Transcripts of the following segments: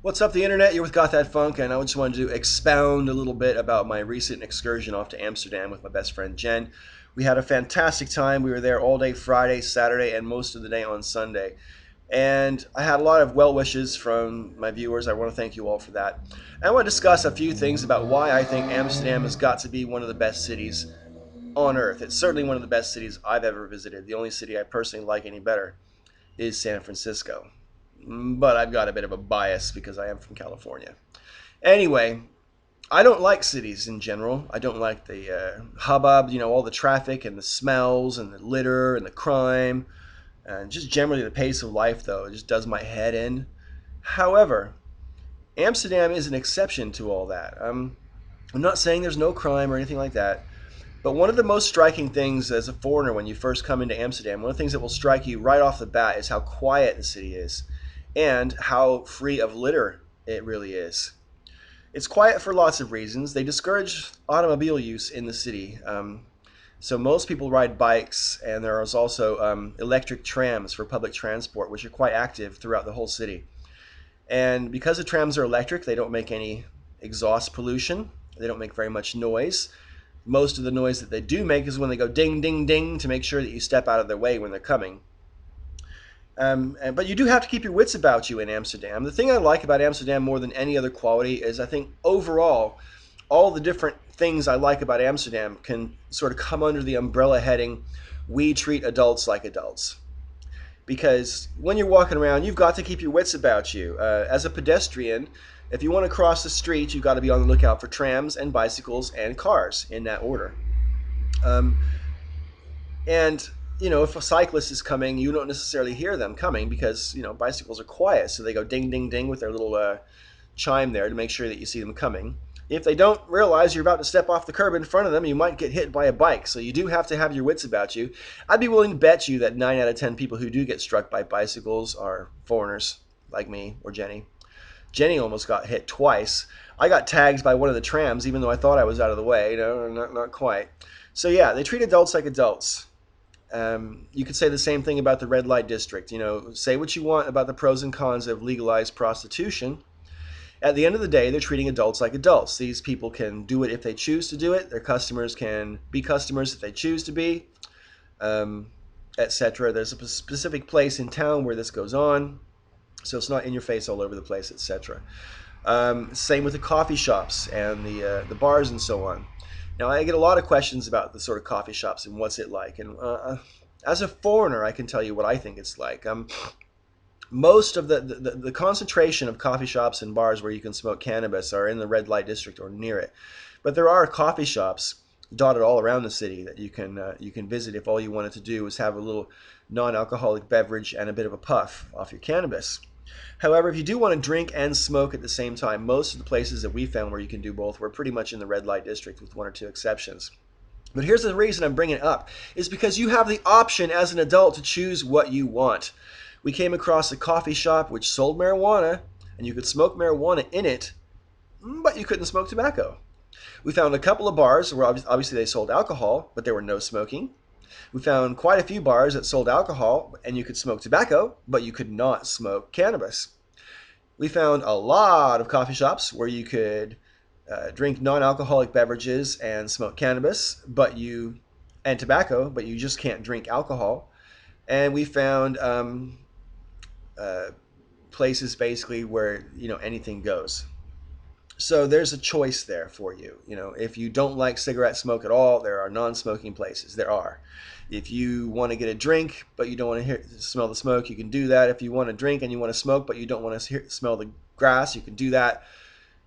What's up, the internet? You're with gothatfunk, and I just wanted to expound a little bit about my recent excursion off to Amsterdam with my best friend Jen. We had a fantastic time. We were there all day Friday, Saturday, and most of the day on Sunday. And I had a lot of well wishes from my viewers. I want to thank you all for that. I want to discuss a few things about why I think Amsterdam has got to be one of the best cities on earth. It's certainly one of the best cities I've ever visited. The only city I personally like any better is San Francisco. But I've got a bit of a bias because I am from California. Anyway, I don't like cities in general. I don't like the hubbub, all the traffic and the smells and the litter and the crime and just generally the pace of life, though. It just does my head in. However, Amsterdam is an exception to all that. I'm not saying there's no crime or anything like that, but one of the most striking things as a foreigner when you first come into Amsterdam, one of the things that will strike you right off the bat is how quiet the city is and how free of litter it really is. It's quiet for lots of reasons. They discourage automobile use in the city. So most people ride bikes, and there is also electric trams for public transport, which are quite active throughout the whole city. And because the trams are electric, they don't make any exhaust pollution. They don't make very much noise. Most of the noise that they do make is when they go ding, ding, ding to make sure that you step out of their way when they're coming. But you do have to keep your wits about you in Amsterdam. The thing I like about Amsterdam more than any other quality is I think overall, all the different things I like about Amsterdam can sort of come under the umbrella heading, we treat adults like adults. Because when you're walking around, you've got to keep your wits about you. As a pedestrian, if you want to cross the street, you've got to be on the lookout for trams and bicycles and cars in that order. Um, and if a cyclist is coming, you don't necessarily hear them coming because bicycles are quiet, so they go ding, ding, ding with their little chime there to make sure that you see them coming. If they don't realize you're about to step off the curb in front of them, you might get hit by a bike. So you do have to have your wits about you. I'd be willing to bet you that 9 out of 10 people who do get struck by bicycles are foreigners like me or Jenny. Jenny almost got hit twice. I got tagged by one of the trams, even though I thought I was out of the way. Not quite. So yeah, they treat adults like adults. You could say the same thing about the red light district. Say what you want about the pros and cons of legalized prostitution. At the end of the day, they're treating adults like adults. These people can do it if they choose to do it. Their customers can be customers if they choose to be, etc. There's a specific place in town where this goes on, so it's not in your face all over the place, etc. Same with the coffee shops and the bars and so on. Now, I get a lot of questions about the sort of coffee shops and what's it like. And as a foreigner, I can tell you what I think it's like. Most of the concentration of coffee shops and bars where you can smoke cannabis are in the red light district or near it. But there are coffee shops dotted all around the city that you can visit if all you wanted to do was have a little non-alcoholic beverage and a bit of a puff off your cannabis. However, if you do want to drink and smoke at the same time, most of the places that we found where you can do both were pretty much in the red light district with one or two exceptions. But here's the reason I'm bringing it up, is because you have the option as an adult to choose what you want. We came across a coffee shop which sold marijuana, and you could smoke marijuana in it, but you couldn't smoke tobacco. We found a couple of bars where obviously they sold alcohol, but there were no smoking. We found quite a few bars that sold alcohol, and you could smoke tobacco, but you could not smoke cannabis. We found a lot of coffee shops where you could drink non-alcoholic beverages and smoke cannabis, and tobacco, but you just can't drink alcohol. And we found places basically where anything goes. So there's a choice there for you. If you don't like cigarette smoke at all, there are non-smoking places. There are. If you want to get a drink but you don't want to smell the smoke, you can do that. If you want to drink and you want to smoke but you don't want to smell the grass, you can do that.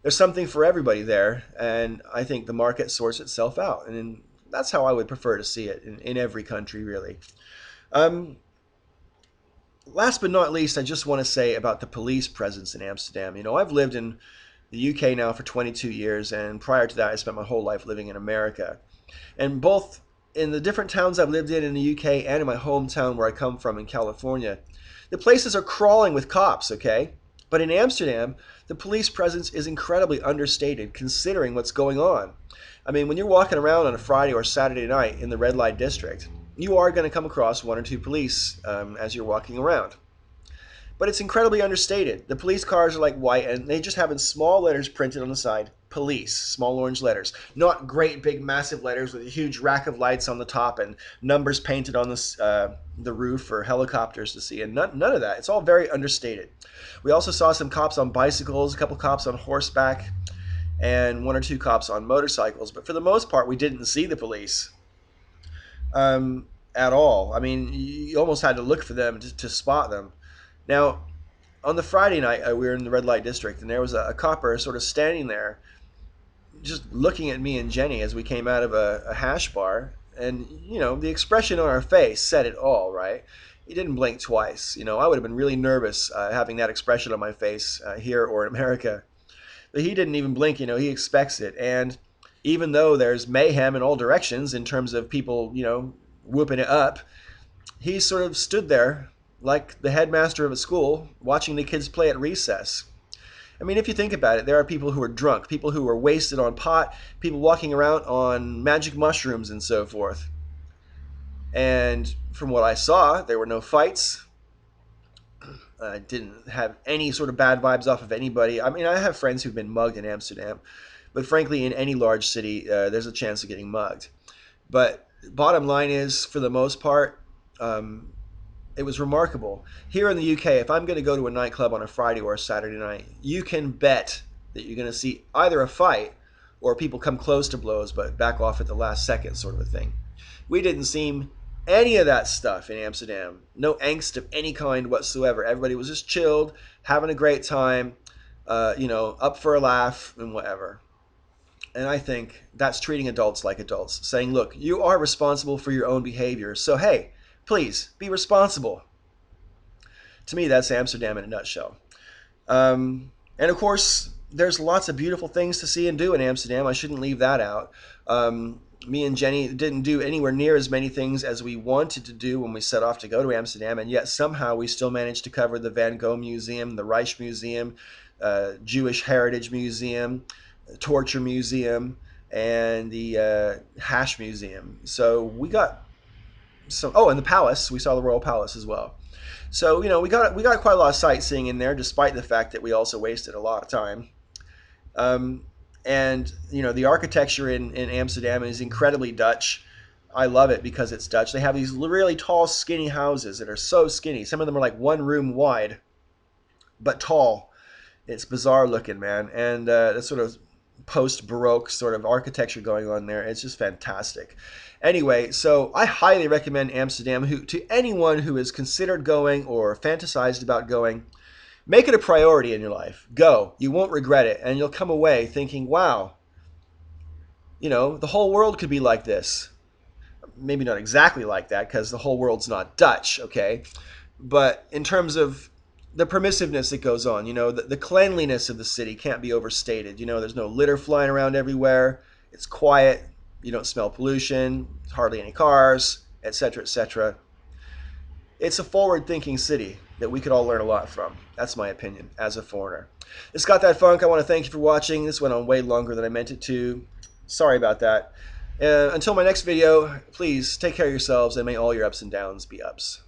There's something for everybody there, and I think the market sorts itself out. And that's how I would prefer to see it in every country, really. Last but not least, I just want to say about the police presence in Amsterdam. I've lived in the UK now for 22 years, and prior to that, I spent my whole life living in America. And both in the different towns I've lived in the UK and in my hometown where I come from in California, the places are crawling with cops, okay? But in Amsterdam, the police presence is incredibly understated considering what's going on. I mean, when you're walking around on a Friday or Saturday night in the red light district, you are going to come across one or two police as you're walking around. but it's incredibly understated. The police cars are like white, and they just have in small letters printed on the side, police, small orange letters. Not great big massive letters with a huge rack of lights on the top and numbers painted on the roof for helicopters to see, and none of that. It's all very understated. We also saw some cops on bicycles, a couple cops on horseback, and one or two cops on motorcycles. But for the most part, we didn't see the police at all. I mean, you almost had to look for them to spot them. Now, on the Friday night, we were in the red light district, and there was a copper sort of standing there, just looking at me and Jenny as we came out of a hash bar. And, you know, the expression on our face said it all, right? He didn't blink twice. You know, I would have been really nervous having that expression on my face here or in America. But he didn't even blink. You know, he expects it. And even though there's mayhem in all directions in terms of people, you know, whooping it up, he sort of stood there like the headmaster of a school watching the kids play at recess. I mean, if you think about it, there are people who are drunk, people who are wasted on pot, people walking around on magic mushrooms and so forth. And from what I saw, there were no fights. I didn't have any sort of bad vibes off of anybody. I mean, I have friends who've been mugged in Amsterdam, but frankly, in any large city, there's a chance of getting mugged. But bottom line is, for the most part, it was remarkable. Here in the UK, if I'm going to go to a nightclub on a Friday or a Saturday night, you can bet that you're going to see either a fight or people come close to blows but back off at the last second, sort of a thing. We didn't seem any of that stuff in Amsterdam. No angst of any kind whatsoever. Everybody was just chilled, having a great time, you know, up for a laugh and whatever. And I think that's treating adults like adults, saying, look, you are responsible for your own behavior. So, hey, please be responsible. To me, that's Amsterdam in a nutshell. And of course, there's lots of beautiful things to see and do in Amsterdam. I shouldn't leave that out. Me and Jenny didn't do anywhere near as many things as we wanted to do when we set off to go to Amsterdam, and yet somehow we still managed to cover the Van Gogh Museum, the Reich Museum, Jewish Heritage Museum, Torture Museum, and the Hash Museum. So we got some. Oh, and the Palace. We saw the Royal Palace as well. So, you know, we got quite a lot of sightseeing in there, despite the fact that we also wasted a lot of time. And, you know, the architecture in Amsterdam is incredibly Dutch. I love it because it's Dutch. They have these really tall, skinny houses that are so skinny. Some of them are like one room wide, but tall. It's bizarre looking, man. And that sort of post-Baroque sort of architecture going on there. It's just fantastic. Anyway, so I highly recommend Amsterdam to anyone who has considered going or fantasized about going. Make it a priority in your life. Go. You won't regret it. And you'll come away thinking, wow, you know, the whole world could be like this. Maybe not exactly like that because the whole world's not Dutch, okay? But in terms of the permissiveness that goes on, you know, the cleanliness of the city can't be overstated. You know, there's no litter flying around everywhere. It's quiet. You don't smell pollution. Hardly any cars, etc., etc. It's a forward-thinking city that we could all learn a lot from. That's my opinion as a foreigner. This Got That Funk. I want to thank you for watching. This went on way longer than I meant it to. Sorry about that. Until my next video, please take care of yourselves and may all your ups and downs be ups.